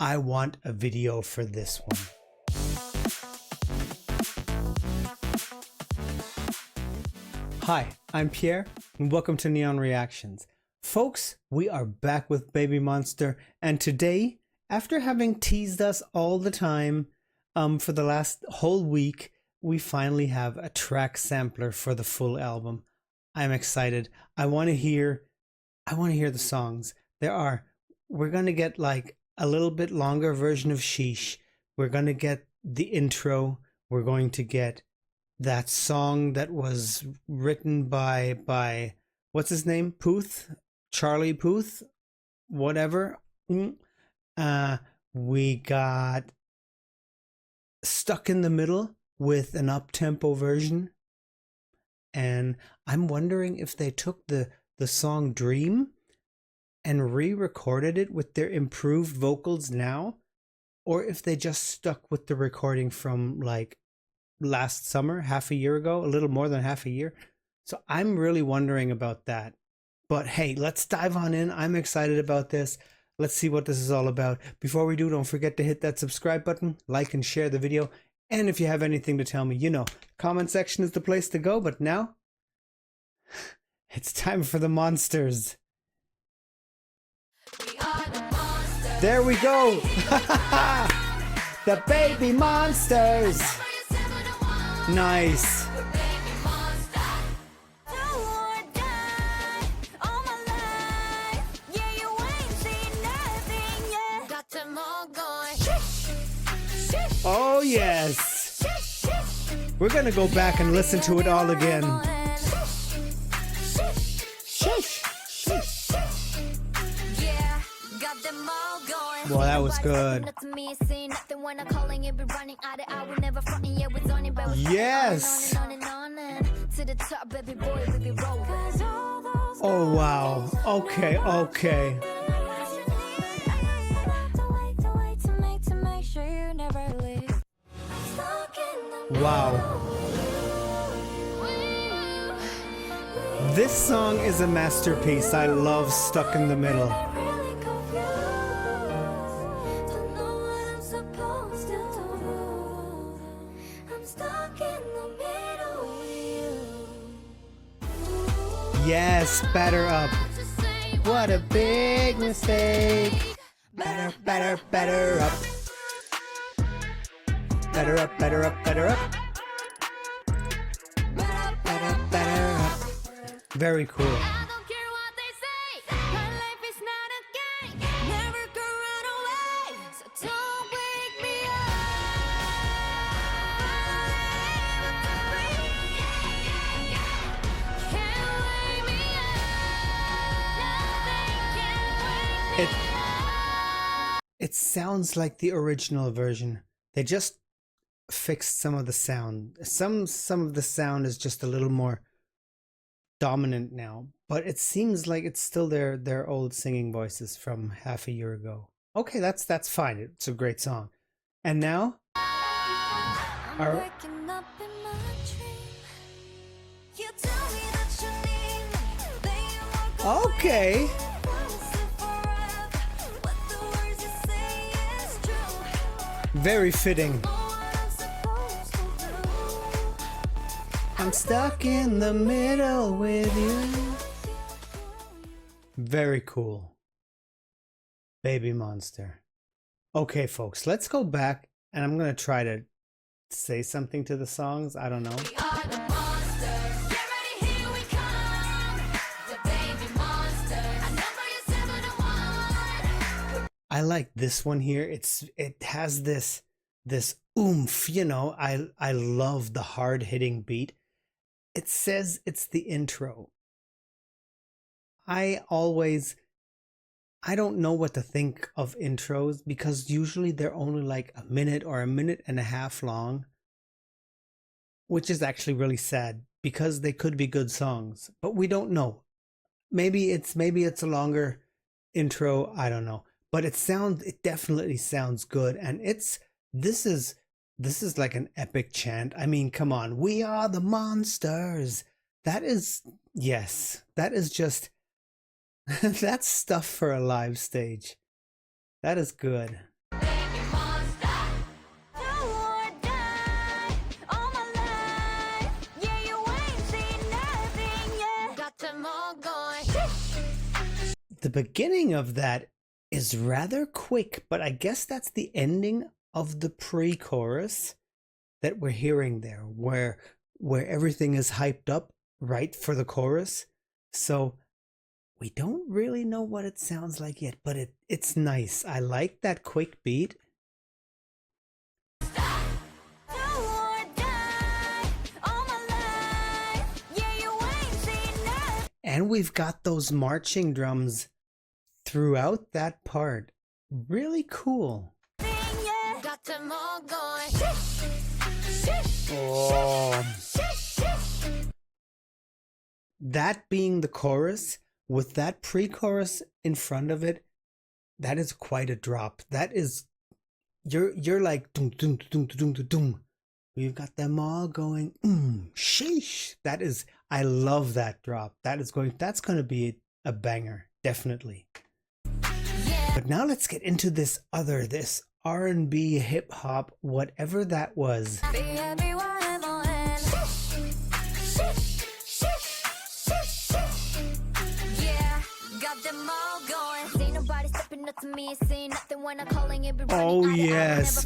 I want a video for this one. Hi, I'm Pierre, and welcome to Neon Reactions. Folks, we are back with Baby Monster, and today, after having teased us all the time for the last whole week, we finally have a track sampler for the full album. I'm excited. I want to hear the songs. We're going to get like a little bit longer version of Sheesh. We're going to get the intro. We're going to get that song that was written by what's his name? Puth? Charlie Puth? Whatever. We got Stuck in the Middle with an up-tempo version. And I'm wondering if they took the song Dream and re-recorded it with their improved vocals now, or if they just stuck with the recording from like last summer, half a year ago, a little more than half a year. So I'm really wondering about that. But hey, let's dive on in. I'm excited about this. Let's see what this is all about. Before we do, don't forget to hit that subscribe button, like and share the video. And if you have anything to tell me, you know, comment section is the place to go. But now, it's time for the monsters. There we go. The Baby Monsters. Nice. Oh yes. We're gonna go back and listen to it all again. Well, that was good. Yes. Oh wow. Okay, okay. Wow. This song is a masterpiece. I love Stuck in the Middle. Yes, batter up. What a big mistake. Batter, batter, batter up. Batter up, batter up, batter up. Batter, batter up. Very cool. It sounds like the original version. They just fixed some of the sound. Some of the sound is just a little more dominant now, but it seems like it's still their old singing voices from half a year ago. Okay, that's fine. It's a great song. And now okay. Very fitting. I'm stuck in the middle with you. Very cool. Baby Monster. Okay, folks, let's go back and I'm going to try to say something to the songs. I don't know. I like this one here. It has this oomph, you know. I love the hard-hitting beat. It says it's the intro. I don't know what to think of intros because usually they're only like a minute or a minute and a half long, which is actually really sad because they could be good songs, but we don't know. Maybe it's a longer intro. I don't know. But it definitely sounds good, and this is like an epic chant. I mean, come on, we are the monsters. That is, yes, that is just that's stuff for a live stage. That is good. The beginning of that is rather quick, but I guess that's the ending of the pre-chorus that we're hearing there, where everything is hyped up right for the chorus. So we don't really know what it sounds like yet, but it's nice. I like that quick beat. And we've got those marching drums throughout that part. Really cool. Oh. That being the chorus, with that pre-chorus in front of it, that is quite a drop. That is, you're like dum dum dum dum dum dum. We've got them all going sheesh. That is, I love that drop. That's going to be a banger, definitely. But now let's get into this R&B, hip hop, whatever that was. Oh yes.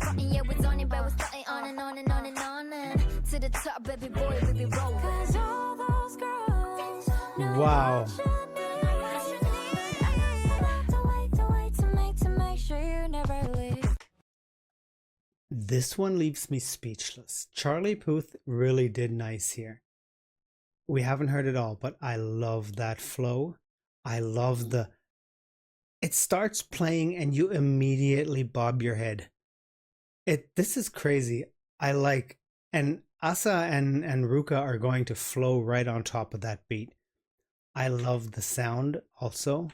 Wow. This one leaves me speechless. Charlie Puth really did nice here. We haven't heard it all, but I love that flow. I love it starts playing and you immediately bob your head. This is crazy. And Asa and Ruka are going to flow right on top of that beat. I love the sound also.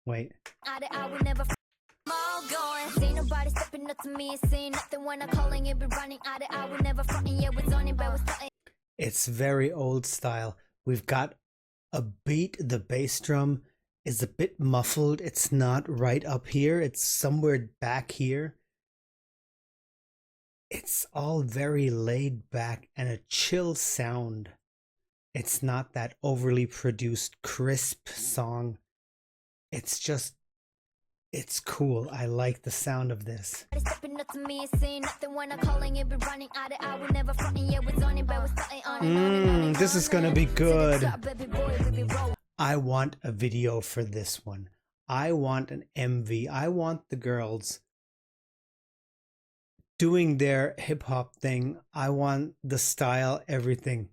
Wait. It's very old style. We've got a beat, the bass drum is a bit muffled. It's not right up here. It's somewhere back here. It's all very laid back and a chill sound. It's not that overly produced, crisp song. It's just, it's cool. I like the sound of this. This is gonna be good. I want a video for this one. I want an MV. I want the girls doing their hip hop thing. I want the style, everything.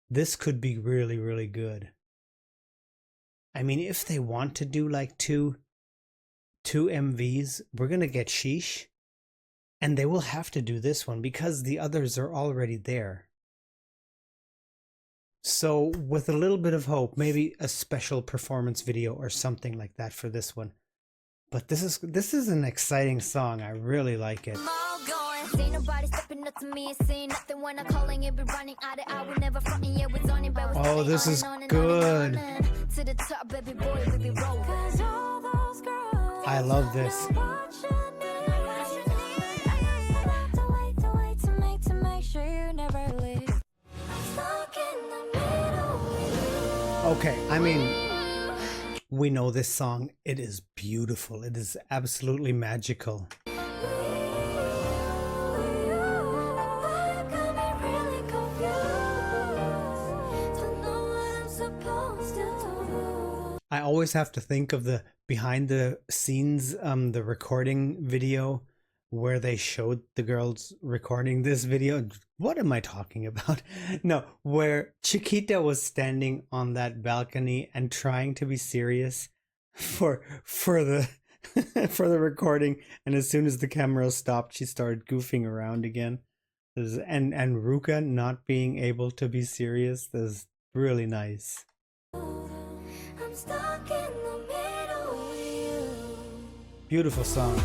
This could be really, really good. I mean, if they want to do like two MVs, we're gonna get Sheesh, and they will have to do this one because the others are already there. So with a little bit of hope, maybe a special performance video or something like that for this one. But this is an exciting song. I really like it. Oh, this is good. I love this. Okay, I mean, we know this song. It is beautiful. It is absolutely magical. I always have to think of the behind the scenes, the recording video where they showed the girls recording this video. What am I talking about? No, where Chiquita was standing on that balcony and trying to be serious for the for the recording, and as soon as the camera stopped, she started goofing around again. And Ruka not being able to be serious. This is really nice. I'm stuck in the middle with you. Beautiful song.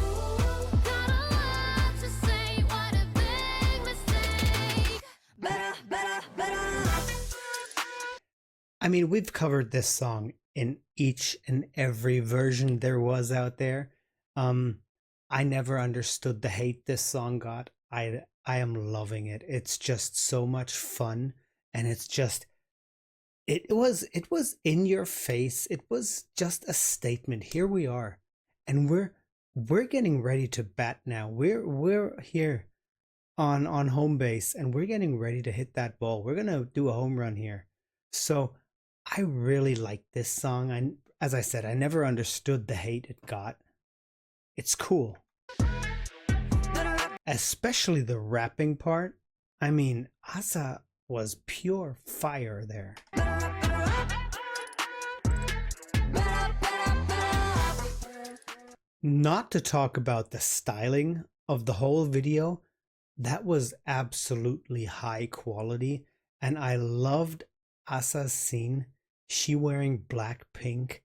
I mean, we've covered this song in each and every version there was out there. I never understood the hate this song got. I am loving it. It's just so much fun, and it's just it was in your face. It was just a statement. Here we are, and we're getting ready to bat now. We're here on home base, and we're getting ready to hit that ball. We're gonna do a home run here. So I really like this song. As I said, I never understood the hate it got. It's cool, especially the rapping part. I mean, Asa was pure fire there. Not to talk about the styling of the whole video. That was absolutely high quality, and I loved Asa's scene. She wearing black pink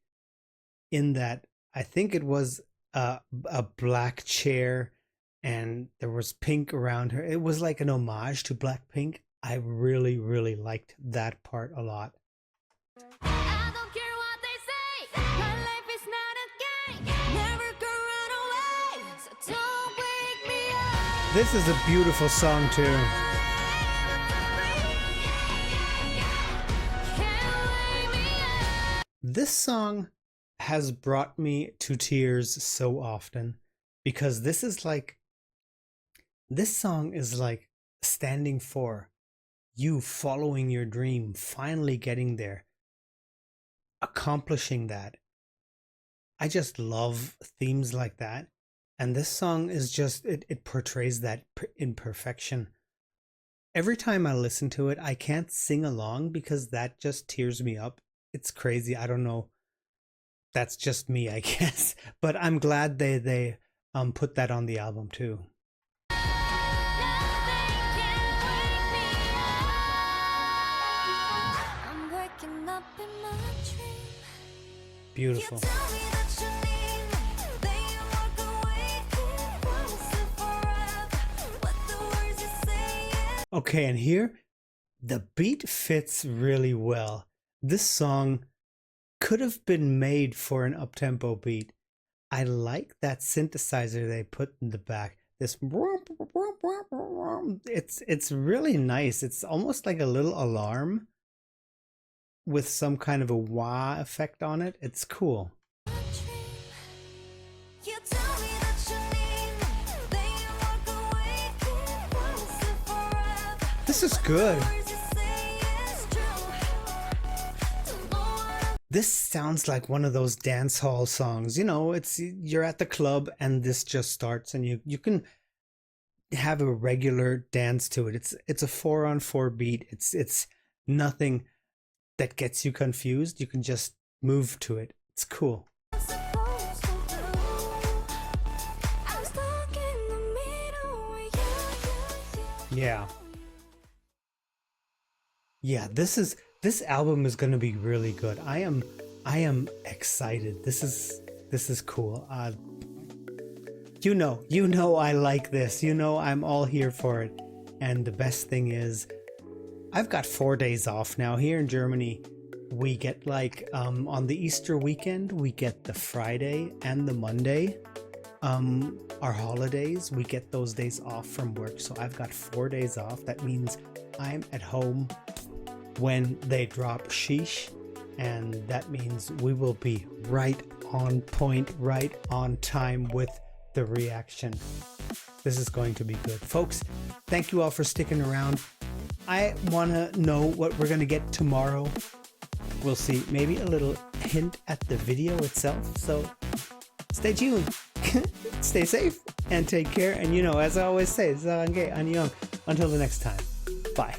in that, I think it was a black chair, and there was pink around her. It was like an homage to Blackpink. I really, really liked that part a lot. I don't care what they say. My life is not a game. Never gonna run away. So don't wake me up. This is a beautiful song too. Can't wake me up. This song has brought me to tears so often because this song is like standing for you following your dream, finally getting there, accomplishing that. I just love themes like that. And this song is just, it portrays that in perfection. Every time I listen to it, I can't sing along because that just tears me up. It's crazy. I don't know. That's just me, I guess. But I'm glad they put that on the album too. Beautiful. Okay, and here the beat fits really well. This song could have been made for an uptempo beat. I like that synthesizer they put in the back. This it's really nice. It's almost like a little alarm with some kind of a wah effect on it. It's cool. This is good. This sounds like one of those dance hall songs. You know, it's you're at the club and this just starts and you can have a regular dance to it. It's a 4-on-4 beat. It's nothing that gets you confused. You can just move to it. It's cool. Yeah. Yeah, this album is going to be really good. I am excited. This is cool. You know I like this. You know I'm all here for it. And the best thing is I've got 4 days off now here in Germany. We get like on the Easter weekend, we get the Friday and the Monday. Our holidays, we get those days off from work. So I've got 4 days off. That means I'm at home when they drop Sheesh, and that means we will be right on point, right on time with the reaction. This is going to be good. Folks, thank you all for sticking around. I want to know what we're going to get tomorrow. We'll see. Maybe a little hint at the video itself. So stay tuned. Stay safe and take care. And you know, as I always say, Zange Annyeong. Until the next time. Bye.